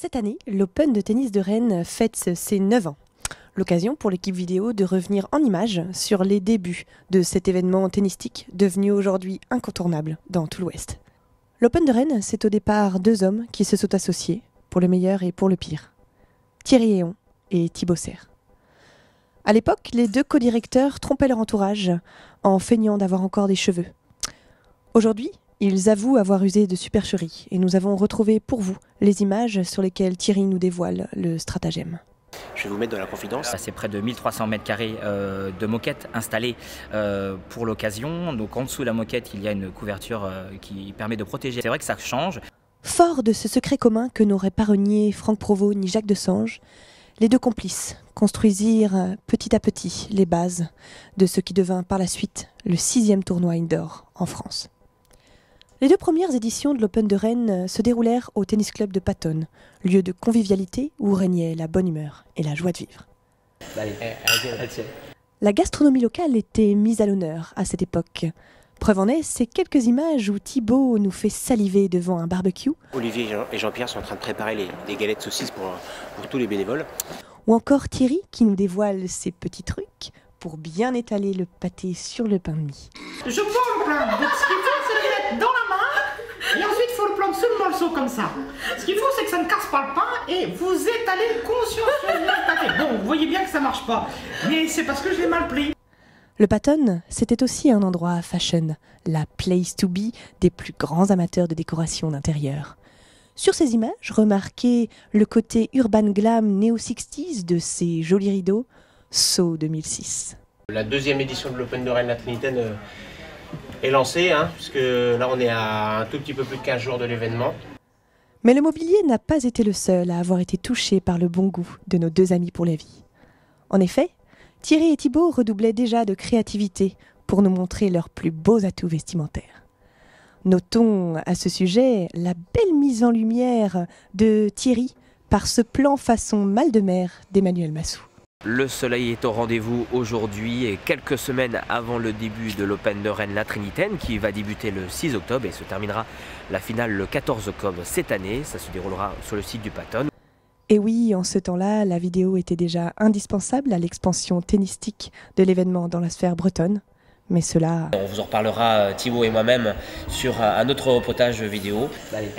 Cette année, l'Open de tennis de Rennes fête ses 9 ans. L'occasion pour l'équipe vidéo de revenir en images sur les débuts de cet événement tennistique devenu aujourd'hui incontournable dans tout l'Ouest. L'Open de Rennes, c'est au départ deux hommes qui se sont associés, pour le meilleur et pour le pire. Thierry Héon et Thibaut Serre. À l'époque, les deux co-directeurs trompaient leur entourage en feignant d'avoir encore des cheveux. Aujourd'hui, ils avouent avoir usé de supercherie et nous avons retrouvé pour vous les images sur lesquelles Thierry nous dévoile le stratagème. Je vais vous mettre dans la confidence. C'est près de 1300 mètres carrés de moquettes installées pour l'occasion. Donc en dessous de la moquette, il y a une couverture qui permet de protéger. C'est vrai que ça change. Fort de ce secret commun que n'auraient pas renié Franck Provost ni Jacques Desange, les deux complices construisirent petit à petit les bases de ce qui devint par la suite le 6e tournoi indoor en France. Les deux premières éditions de l'Open de Rennes se déroulèrent au Tennis Club de Pattonne, lieu de convivialité où régnait la bonne humeur et la joie de vivre. La gastronomie locale était mise à l'honneur à cette époque. Preuve en est, ces quelques images où Thibaut nous fait saliver devant un barbecue. Olivier et Jean-Pierre sont en train de préparer les galettes saucisses pour tous les bénévoles. Ou encore Thierry qui nous dévoile ses petits trucs pour bien étaler le pâté sur le pain de mie. Je prends le pain, donc ce qu'il faut c'est le mettre dans la main et ensuite il faut le prendre sur le morceau comme ça. Ce qu'il faut c'est que ça ne casse pas le pain et vous étalez consciencieusement le pâté. Bon, vous voyez bien que ça marche pas, mais c'est parce que je l'ai mal pris. Le Pattonne, c'était aussi un endroit fashion, la place to be des plus grands amateurs de décoration d'intérieur. Sur ces images, remarquez le côté urban glam néo-60s de ces jolis rideaux, So 2006. La deuxième édition de l'Open de Rennes la Trinitaine est lancée, puisque là on est à un tout petit peu plus de 15 jours de l'événement. Mais le mobilier n'a pas été le seul à avoir été touché par le bon goût de nos deux amis pour la vie. En effet, Thierry et Thibaut redoublaient déjà de créativité pour nous montrer leurs plus beaux atouts vestimentaires. Notons à ce sujet la belle mise en lumière de Thierry par ce plan façon mal de mer d'Emmanuel Massou. Le soleil est au rendez-vous aujourd'hui et quelques semaines avant le début de l'Open de Rennes la Trinitaine qui va débuter le 6 octobre et se terminera la finale le 14 octobre cette année. Ça se déroulera sur le site du Pattonne. Et oui, en ce temps-là, la vidéo était déjà indispensable à l'expansion tennistique de l'événement dans la sphère bretonne. Mais cela... On vous en reparlera, Thibaut et moi-même, sur un autre reportage vidéo. Allez.